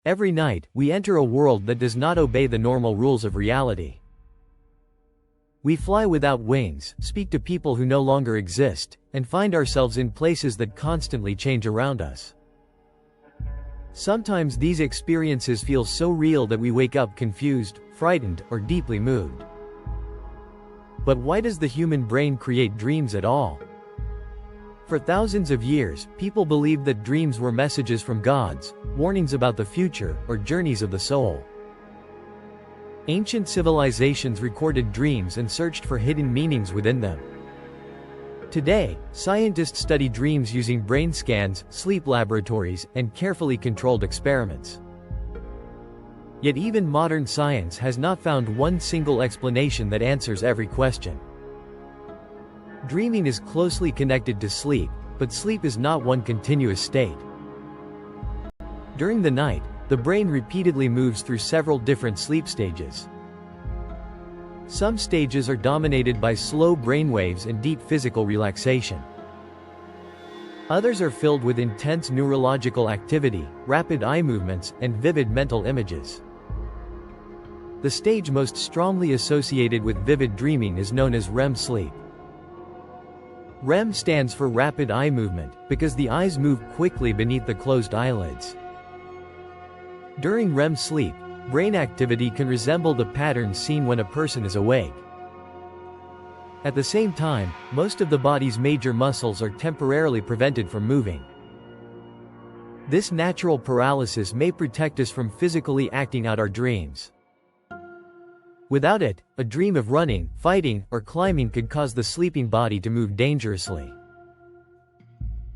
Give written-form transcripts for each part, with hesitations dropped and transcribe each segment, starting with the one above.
Every night, we enter a world that does not obey the normal rules of reality. We fly without wings, speak to people who no longer exist, and find ourselves in places that constantly change around us. Sometimes these experiences feel so real that we wake up confused, frightened, or deeply moved. But why does the human brain create dreams at all? For thousands of years, people believed that dreams were messages from gods, warnings about the future, or journeys of the soul. Ancient civilizations recorded dreams and searched for hidden meanings within them. Today, scientists study dreams using brain scans, sleep laboratories, and carefully controlled experiments. Yet even modern science has not found one single explanation that answers every question. Dreaming is closely connected to sleep, but sleep is not one continuous state. During the night, the brain repeatedly moves through several different sleep stages. Some stages are dominated by slow brainwaves and deep physical relaxation. Others are filled with intense neurological activity, rapid eye movements, and vivid mental images. The stage most strongly associated with vivid dreaming is known as REM sleep. REM stands for rapid eye movement, because the eyes move quickly beneath the closed eyelids. During REM sleep, brain activity can resemble the patterns seen when a person is awake. At the same time, most of the body's major muscles are temporarily prevented from moving. This natural paralysis may protect us from physically acting out our dreams. Without it, a dream of running, fighting, or climbing could cause the sleeping body to move dangerously.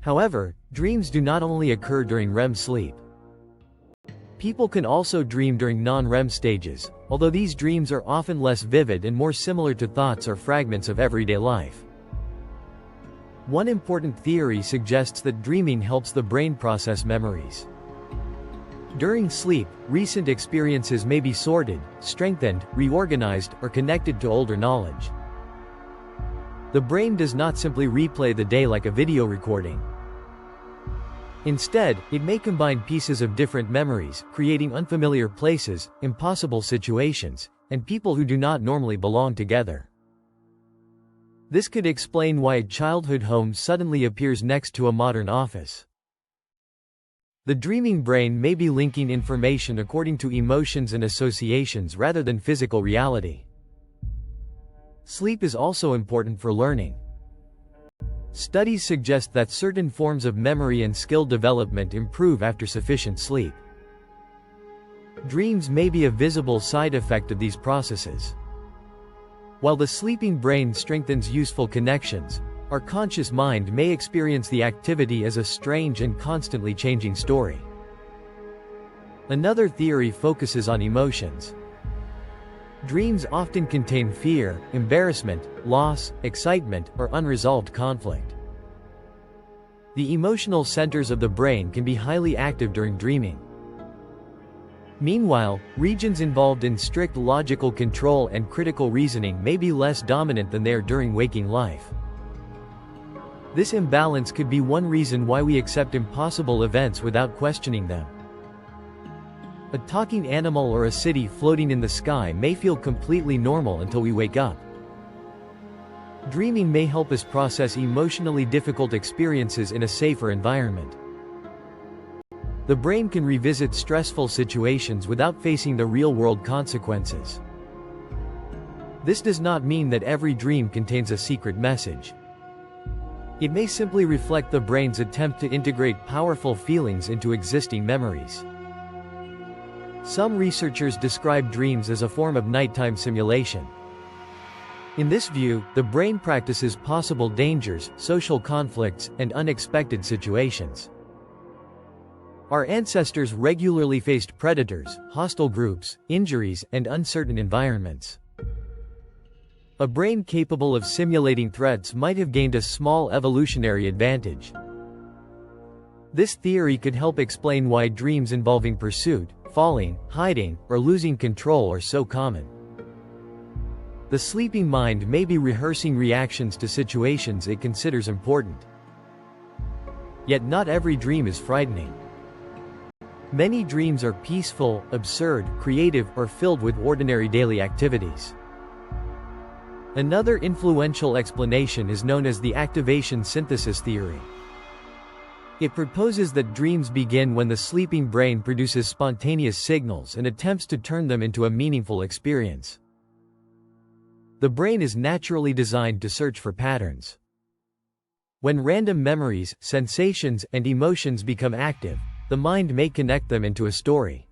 However, dreams do not only occur during REM sleep. People can also dream during non-REM stages, although these dreams are often less vivid and more similar to thoughts or fragments of everyday life. One important theory suggests that dreaming helps the brain process memories. During sleep, recent experiences may be sorted, strengthened, reorganized, or connected to older knowledge. The brain does not simply replay the day like a video recording. Instead, it may combine pieces of different memories, creating unfamiliar places, impossible situations, and people who do not normally belong together. This could explain why a childhood home suddenly appears next to a modern office. The dreaming brain may be linking information according to emotions and associations rather than physical reality. Sleep is also important for learning. Studies suggest that certain forms of memory and skill development improve after sufficient sleep. Dreams may be a visible side effect of these processes. While the sleeping brain strengthens useful connections, our conscious mind may experience the activity as a strange and constantly changing story. Another theory focuses on emotions. Dreams often contain fear, embarrassment, loss, excitement, or unresolved conflict. The emotional centers of the brain can be highly active during dreaming. Meanwhile, regions involved in strict logical control and critical reasoning may be less dominant than they are during waking life. This imbalance could be one reason why we accept impossible events without questioning them. A talking animal or a city floating in the sky may feel completely normal until we wake up. Dreaming may help us process emotionally difficult experiences in a safer environment. The brain can revisit stressful situations without facing the real-world consequences. This does not mean that every dream contains a secret message. It may simply reflect the brain's attempt to integrate powerful feelings into existing memories. Some researchers describe dreams as a form of nighttime simulation. In this view, the brain practices possible dangers, social conflicts, and unexpected situations. Our ancestors regularly faced predators, hostile groups, injuries, and uncertain environments. A brain capable of simulating threats might have gained a small evolutionary advantage. This theory could help explain why dreams involving pursuit, falling, hiding, or losing control are so common. The sleeping mind may be rehearsing reactions to situations it considers important. Yet not every dream is frightening. Many dreams are peaceful, absurd, creative, or filled with ordinary daily activities. Another influential explanation is known as the activation synthesis theory. It proposes that dreams begin when the sleeping brain produces spontaneous signals and attempts to turn them into a meaningful experience. The brain is naturally designed to search for patterns. When random memories, sensations, and emotions become active, the mind may connect them into a story.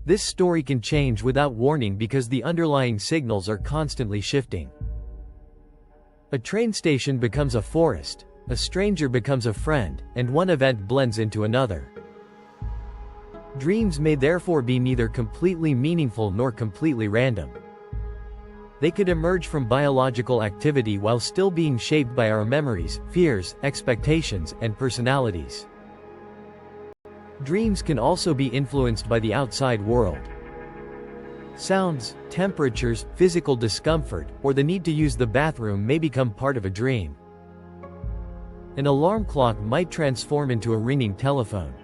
This story can change without warning because the underlying signals are constantly shifting. A train station becomes a forest, a stranger becomes a friend, and one event blends into another. Dreams may therefore be neither completely meaningful nor completely random. They could emerge from biological activity while still being shaped by our memories, fears, expectations, and personalities. Dreams can also be influenced by the outside world. Sounds, temperatures, physical discomfort, or the need to use the bathroom may become part of a dream. An alarm clock might transform into a ringing telephone.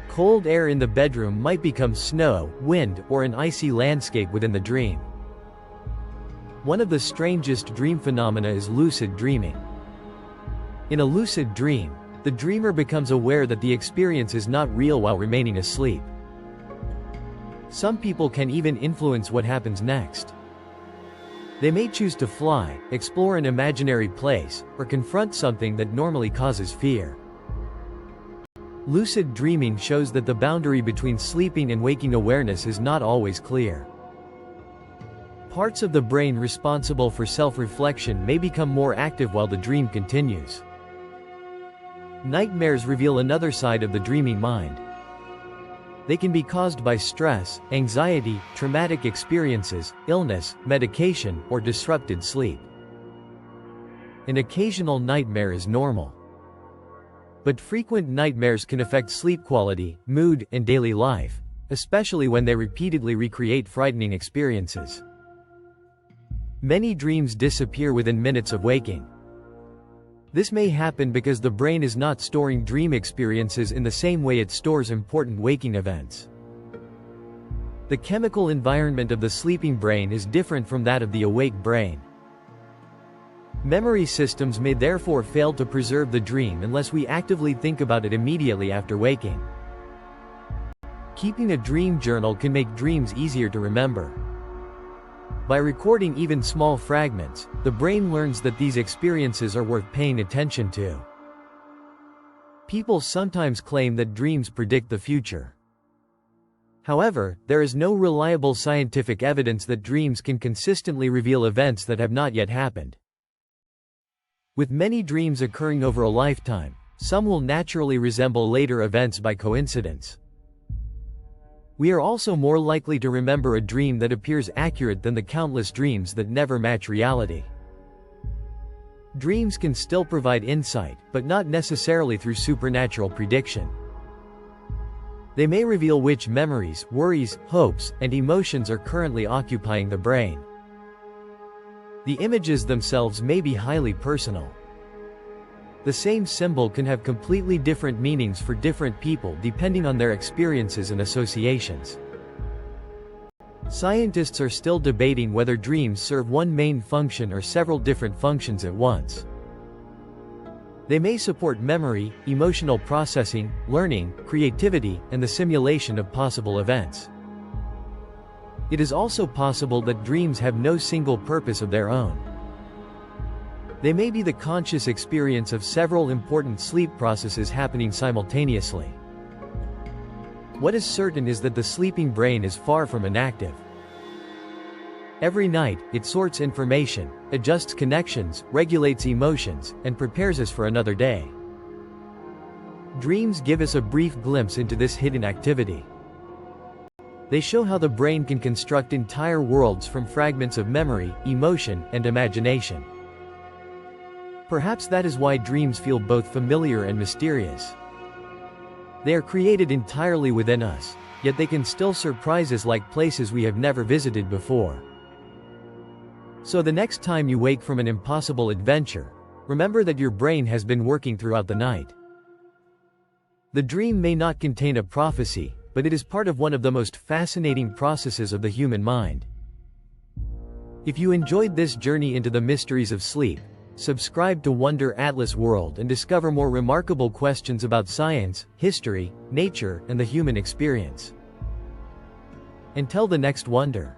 Cold air in the bedroom might become snow, wind, or an icy landscape within the dream. One of the strangest dream phenomena is lucid dreaming. In a lucid dream, the dreamer becomes aware that the experience is not real while remaining asleep. Some people can even influence what happens next. They may choose to fly, explore an imaginary place, or confront something that normally causes fear. Lucid dreaming shows that the boundary between sleeping and waking awareness is not always clear. Parts of the brain responsible for self-reflection may become more active while the dream continues. Nightmares reveal another side of the dreaming mind. They can be caused by stress, anxiety, traumatic experiences, illness, medication, or disrupted sleep. An occasional nightmare is normal. But frequent nightmares can affect sleep quality, mood, and daily life, especially when they repeatedly recreate frightening experiences. Many dreams disappear within minutes of waking. This may happen because the brain is not storing dream experiences in the same way it stores important waking events. The chemical environment of the sleeping brain is different from that of the awake brain. Memory systems may therefore fail to preserve the dream unless we actively think about it immediately after waking. Keeping a dream journal can make dreams easier to remember. By recording even small fragments, the brain learns that these experiences are worth paying attention to. People sometimes claim that dreams predict the future. However, there is no reliable scientific evidence that dreams can consistently reveal events that have not yet happened. With many dreams occurring over a lifetime, some will naturally resemble later events by coincidence. We are also more likely to remember a dream that appears accurate than the countless dreams that never match reality. Dreams can still provide insight, but not necessarily through supernatural prediction. They may reveal which memories, worries, hopes, and emotions are currently occupying the brain. The images themselves may be highly personal. The same symbol can have completely different meanings for different people depending on their experiences and associations. Scientists are still debating whether dreams serve one main function or several different functions at once. They may support memory, emotional processing, learning, creativity, and the simulation of possible events. It is also possible that dreams have no single purpose of their own. They may be the conscious experience of several important sleep processes happening simultaneously. What is certain is that the sleeping brain is far from inactive. Every night, it sorts information, adjusts connections, regulates emotions, and prepares us for another day. Dreams give us a brief glimpse into this hidden activity. They show how the brain can construct entire worlds from fragments of memory, emotion, and imagination. Perhaps that is why dreams feel both familiar and mysterious. They are created entirely within us, yet they can still surprise us like places we have never visited before. So the next time you wake from an impossible adventure, remember that your brain has been working throughout the night. The dream may not contain a prophecy, but it is part of one of the most fascinating processes of the human mind. If you enjoyed this journey into the mysteries of sleep, subscribe to WunderAtlas World and discover more remarkable questions about science, history, nature, and the human experience. Until the next wonder.